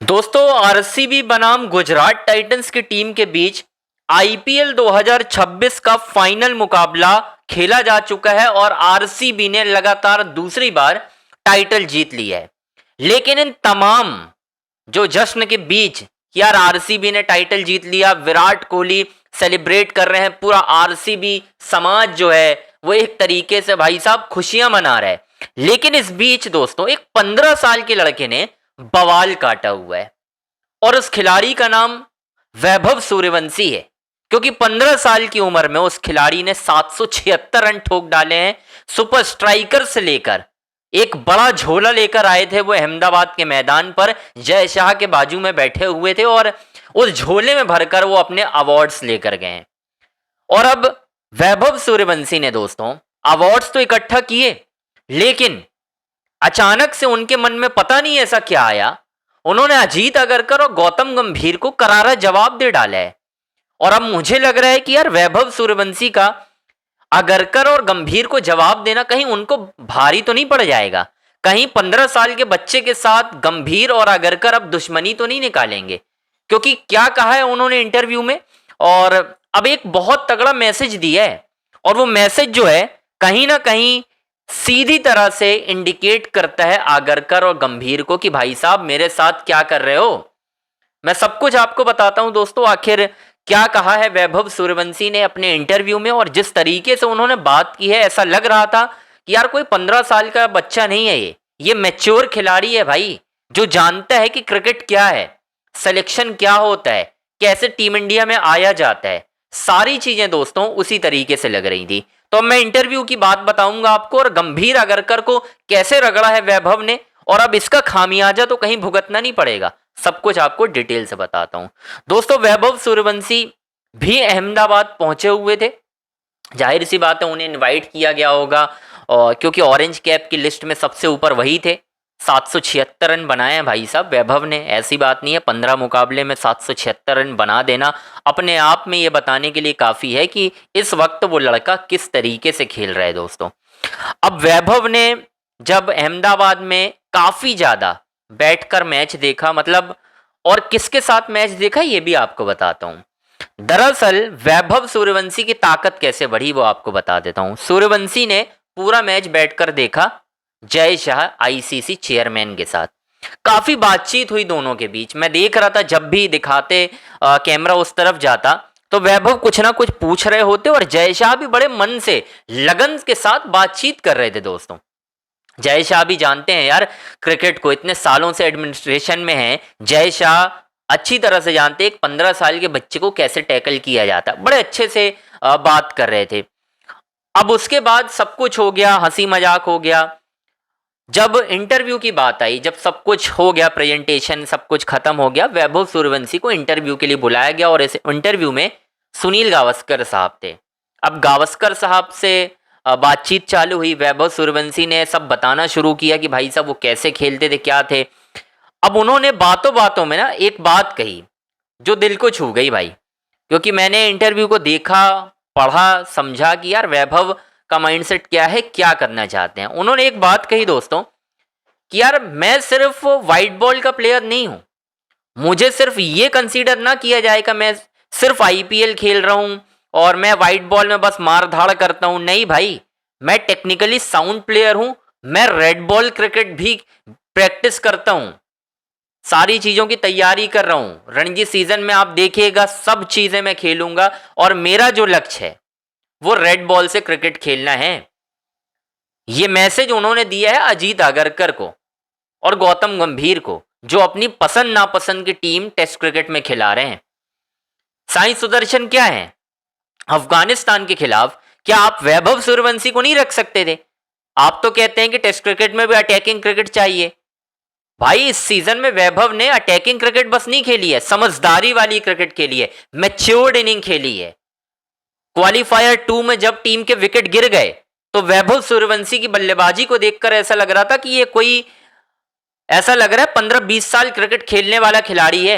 दोस्तों आरसीबी बनाम गुजरात टाइटंस की टीम के बीच आईपीएल 2026 का फाइनल मुकाबला खेला जा चुका है और आरसीबी ने लगातार दूसरी बार टाइटल जीत लिया है। लेकिन इन तमाम जो जश्न के बीच यार आरसीबी ने टाइटल जीत लिया, विराट कोहली सेलिब्रेट कर रहे हैं, पूरा आरसीबी समाज जो है वो एक तरीके से भाई साहब खुशियां मना रहा है। लेकिन इस बीच दोस्तों एक 15 साल के लड़के ने बवाल काटा हुआ है और उस खिलाड़ी का नाम वैभव सूर्यवंशी है, क्योंकि 15 साल की उम्र में उस खिलाड़ी ने 776 रन ठोक डाले हैं। सुपर स्ट्राइकर से लेकर एक बड़ा झोला लेकर आए थे वो अहमदाबाद के मैदान पर, जय शाह के बाजू में बैठे हुए थे और उस झोले में भरकर वो अपने अवार्ड्स लेकर गए हैं। और अब वैभव सूर्यवंशी ने दोस्तों अवार्ड्स तो इकट्ठा किए, लेकिन अचानक से उनके मन में पता नहीं ऐसा क्या आया, उन्होंने अजीत अगरकर और गौतम गंभीर को करारा जवाब दे डाला है। और अब मुझे लग रहा है कि यार वैभव सूर्यवंशी का अगरकर और गंभीर को जवाब देना कहीं उनको भारी तो नहीं पड़ जाएगा। कहीं 15 साल के बच्चे के साथ गंभीर और अगरकर अब दुश्मनी तो नहीं निकालेंगे, क्योंकि क्या कहा है उन्होंने इंटरव्यू में, और अब एक बहुत तगड़ा मैसेज दिया है। और वो मैसेज जो है कहीं ना कहीं सीधी तरह से इंडिकेट करता है आगरकर और गंभीर को कि भाई साहब मेरे साथ क्या कर रहे हो। मैं सब कुछ आपको बताता हूं दोस्तों, आखिर क्या कहा है वैभव सूर्यवंशी ने अपने इंटरव्यू में। और जिस तरीके से उन्होंने बात की है, ऐसा लग रहा था कि यार कोई 15 साल का बच्चा नहीं है, ये मैच्योर खिलाड़ी है भाई, जो जानता है कि क्रिकेट क्या है, सिलेक्शन क्या होता है, कैसे टीम इंडिया में आया जाता है। सारी चीजें दोस्तों उसी तरीके से लग रही थी। तो मैं इंटरव्यू की बात बताऊंगा आपको, और गंभीर अगरकर को कैसे रगड़ा है वैभव ने, और अब इसका खामियाजा तो कहीं भुगतना नहीं पड़ेगा, सब कुछ आपको डिटेल से बताता हूं। दोस्तों वैभव सूर्यवंशी भी अहमदाबाद पहुंचे हुए थे, जाहिर सी बात है उन्हें इनवाइट किया गया होगा, और क्योंकि ऑरेंज कैप की लिस्ट में सबसे ऊपर वही थे। 776 रन बनाए हैं भाई साहब वैभव ने, ऐसी बात नहीं है। 15 मुकाबले में 776 रन बना देना अपने आप में ये बताने के लिए काफ़ी है कि इस वक्त वो लड़का किस तरीके से खेल रहा है दोस्तों। अब वैभव ने जब अहमदाबाद में काफ़ी ज़्यादा बैठकर मैच देखा, मतलब और किसके साथ मैच देखा ये भी आपको बताता हूँ। दरअसल वैभव सूर्यवंशी की ताकत कैसे बढ़ी वो आपको बता देता हूँ। सूर्यवंशी ने पूरा मैच बैठकर देखा जय शाह आईसीसी चेयरमैन के साथ, काफी बातचीत हुई दोनों के बीच। मैं देख रहा था जब भी दिखाते कैमरा उस तरफ जाता तो वैभव कुछ ना कुछ पूछ रहे होते और जय शाह भी बड़े मन से लगन के साथ बातचीत कर रहे थे दोस्तों। जय शाह भी जानते हैं यार क्रिकेट को, इतने सालों से एडमिनिस्ट्रेशन में हैं, जय शाह अच्छी तरह से जानते हैं एक 15 साल के बच्चे को कैसे टैकल किया जाता है। बड़े अच्छे से बात कर रहे थे। अब उसके बाद सब कुछ हो गया, हंसी मजाक हो गया। जब इंटरव्यू की बात आई, जब सब कुछ हो गया, प्रेजेंटेशन सब कुछ खत्म हो गया, वैभव सूर्यवंशी को इंटरव्यू के लिए बुलाया गया और इस इंटरव्यू में सुनील गावस्कर साहब थे। अब गावस्कर साहब से बातचीत चालू हुई। वैभव सूर्यवंशी ने सब बताना शुरू किया कि भाई साहब वो कैसे खेलते थे, क्या थे। अब उन्होंने बातों बातों में ना एक बात कही जो दिल को छू गई भाई, क्योंकि मैंने इंटरव्यू को देखा, पढ़ा, समझा कि यार वैभव का माइंडसेट क्या है, क्या करना चाहते हैं। उन्होंने एक बात कही दोस्तों कि यार मैं सिर्फ वाइट बॉल का प्लेयर नहीं हूं, मुझे सिर्फ ये कंसीडर ना किया जाएगा मैं सिर्फ आईपीएल खेल रहा हूं और मैं वाइट बॉल में बस मार धाड़ करता हूं। नहीं भाई, मैं टेक्निकली साउंड प्लेयर हूं, मैं रेड बॉल क्रिकेट भी प्रैक्टिस करता हूं, सारी चीजों की तैयारी कर रहा हूं। रणजी सीजन में आप देखिएगा सब चीजें मैं खेलूंगा और मेरा जो लक्ष्य है वो रेड बॉल से क्रिकेट खेलना है। ये मैसेज उन्होंने दिया है अजीत अगरकर को और गौतम गंभीर को, जो अपनी पसंद नापसंद की टीम टेस्ट क्रिकेट में खिला रहे हैं। साई सुदर्शन क्या है, अफगानिस्तान के खिलाफ क्या आप वैभव सूर्यवंशी को नहीं रख सकते थे? आप तो कहते हैं कि टेस्ट क्रिकेट में भी अटैकिंग क्रिकेट चाहिए। भाई इस सीजन में वैभव ने अटैकिंग क्रिकेट बस नहीं खेली है, समझदारी वाली क्रिकेट खेली है, मैच्योर्ड इनिंग खेली है। क्वालिफायर 2 में जब टीम के विकेट गिर गए तो वैभव सूर्यवंशी की बल्लेबाजी को देखकर ऐसा लग रहा था कि ये कोई, ऐसा लग रहा है 15-20 साल क्रिकेट खेलने वाला खिलाड़ी है।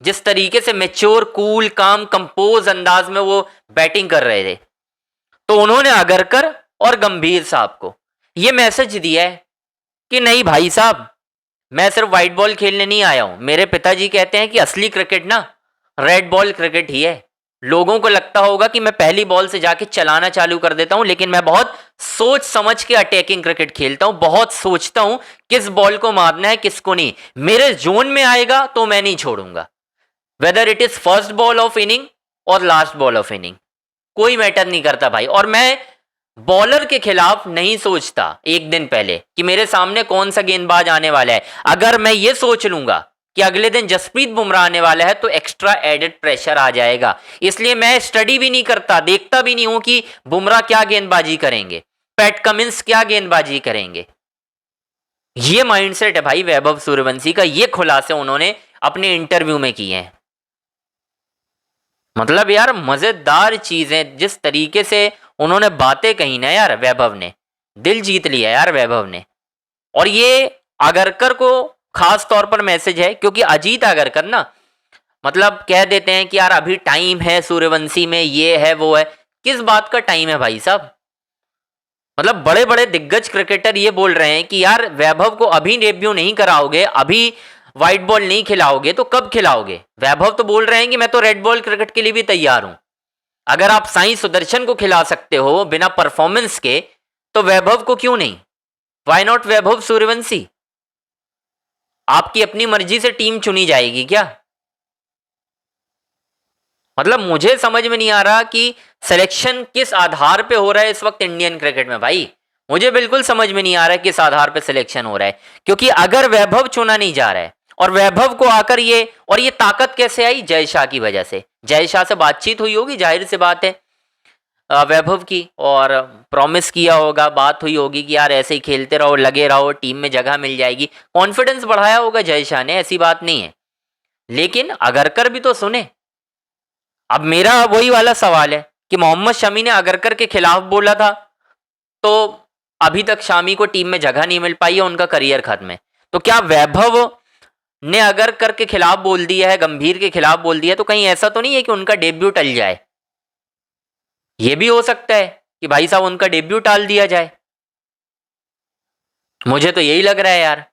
जिस तरीके से मैच्योर, कूल, काम, कंपोज अंदाज में वो बैटिंग कर रहे थे। तो उन्होंने अगरकर और गंभीर साहब को ये मैसेज दिया है कि नहीं भाई साहब, मैं सिर्फ व्हाइट बॉल खेलने नहीं आया हूं। मेरे पिताजी कहते हैं कि असली क्रिकेट ना रेड बॉल क्रिकेट ही है। लोगों को लगता होगा कि मैं पहली बॉल से जाके चलाना चालू कर देता हूं, लेकिन मैं बहुत सोच समझ के अटैकिंग क्रिकेट खेलता हूं। बहुत सोचता हूं किस बॉल को मारना है, किसको नहीं। मेरे जोन में आएगा तो मैं नहीं छोड़ूंगा, whether it is first ball of inning और लास्ट बॉल ऑफ इनिंग, कोई मैटर नहीं करता भाई। और मैं बॉलर के खिलाफ नहीं सोचता एक दिन पहले कि मेरे सामने कौन सा गेंदबाज आने वाला है। अगर मैं ये सोच लूंगा कि अगले दिन जसप्रीत बुमराह आने वाला है तो एक्स्ट्रा एडेड प्रेशर आ जाएगा। इसलिए मैं स्टडी भी नहीं करता, देखता भी नहीं हूं कि बुमराह क्या गेंदबाजी करेंगे, पैट कमिंस क्या गेंदबाजी करेंगे। ये माइंडसेट है भाई वैभव सूर्यवंशी का। ये खुलासे उन्होंने अपने इंटरव्यू में किए हैं। मतलब यार मजेदार चीजें, जिस तरीके से उन्होंने बातें कही ना यार, वैभव ने दिल जीत लिया यार वैभव ने। और ये आगरकर को खास तौर पर मैसेज है, क्योंकि अजीत आगरकर ना मतलब कह देते हैं कि यार अभी टाइम है सूर्यवंशी में, ये है वो है। किस बात का टाइम है भाई साहब? मतलब बड़े बड़े दिग्गज क्रिकेटर ये बोल रहे हैं कि यार वैभव को अभी डेब्यू नहीं कराओगे, अभी व्हाइट बॉल नहीं खिलाओगे तो कब खिलाओगे? वैभव तो बोल रहे हैं कि मैं तो रेड बॉल क्रिकेट के लिए भी तैयार हूं। अगर आप साई सुदर्शन को खिला सकते हो बिना परफॉर्मेंस के, तो वैभव को क्यों नहीं? Why not Vaibhav Suryavanshi? आपकी अपनी मर्जी से टीम चुनी जाएगी क्या? मतलब मुझे समझ में नहीं आ रहा कि सिलेक्शन किस आधार पे हो रहा है इस वक्त इंडियन क्रिकेट में भाई। मुझे बिल्कुल समझ में नहीं आ रहा है किस आधार पे सिलेक्शन हो रहा है। क्योंकि अगर वैभव चुना नहीं जा रहा है और वैभव को आकर ये ताकत कैसे आई? जय शाह की वजह से। जय शाह से बातचीत हुई होगी, जाहिर सी बात है, वैभव की, और प्रॉमिस किया होगा, बात हुई होगी कि यार ऐसे ही खेलते रहो, लगे रहो, टीम में जगह मिल जाएगी। कॉन्फिडेंस बढ़ाया होगा जय शाह ने, ऐसी बात नहीं है। लेकिन अगरकर भी तो सुने। अब मेरा वही वाला सवाल है कि मोहम्मद शमी ने अगरकर के खिलाफ बोला था तो अभी तक शामी को टीम में जगह नहीं मिल पाई है, उनका करियर खत्म है। तो क्या वैभव ने अगरकर के खिलाफ बोल दिया है, गंभीर के खिलाफ बोल दिया है, तो कहीं ऐसा तो नहीं है कि उनका डेब्यू टल जाए? यह भी हो सकता है कि भाई साहब उनका डेब्यू टाल दिया जाए। मुझे तो यही लग रहा है यार।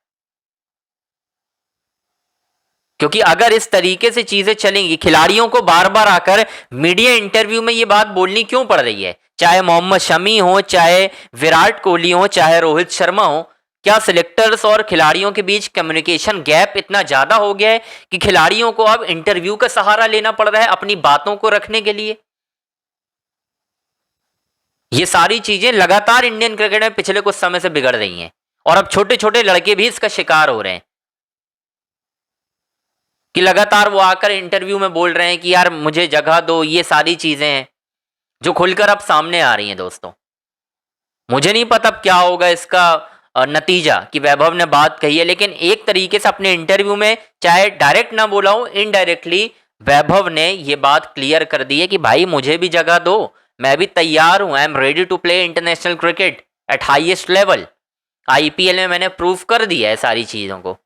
क्योंकि अगर इस तरीके से चीजें चलेंगी, खिलाड़ियों को बार बार आकर मीडिया इंटरव्यू में ये बात बोलनी क्यों पड़ रही है? चाहे मोहम्मद शमी हो, चाहे विराट कोहली हो, चाहे रोहित शर्मा हो, क्या सिलेक्टर्स और खिलाड़ियों के बीच कम्युनिकेशन गैप इतना ज्यादा हो गया है कि खिलाड़ियों को अब इंटरव्यू का सहारा लेना पड़ रहा है अपनी बातों को रखने के लिए? ये सारी चीजें लगातार इंडियन क्रिकेट में पिछले कुछ समय से बिगड़ रही हैं और अब छोटे छोटे लड़के भी इसका शिकार हो रहे हैं कि लगातार वो आकर इंटरव्यू में बोल रहे हैं कि यार मुझे जगह दो। ये सारी चीजें हैं जो खुलकर अब सामने आ रही हैं दोस्तों। मुझे नहीं पता अब क्या होगा इसका नतीजा कि वैभव ने बात कही है, लेकिन एक तरीके से अपने इंटरव्यू में, चाहे डायरेक्ट ना बोला हूं, इनडायरेक्टली वैभव ने ये बात क्लियर कर दी है कि भाई मुझे भी जगह दो, मैं भी तैयार हूं, I am ready to play international cricket at highest level. IPL में मैंने प्रूफ कर दिया है सारी चीजों को,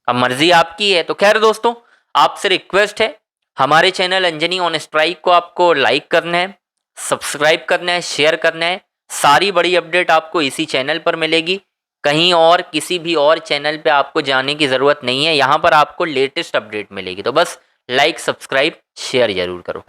अब मर्जी आपकी है। तो खैर दोस्तों, आपसे रिक्वेस्ट है, हमारे चैनल अंजनी ऑन स्ट्राइक को आपको लाइक करना है, सब्सक्राइब करना है, शेयर करना है। सारी बड़ी अपडेट आपको इसी चैनल पर मिलेगी, कहीं और किसी भी और चैनल पे आपको जाने की ज़रूरत नहीं है। यहाँ पर आपको लेटेस्ट अपडेट मिलेगी। तो बस लाइक, सब्सक्राइब, शेयर जरूर करो।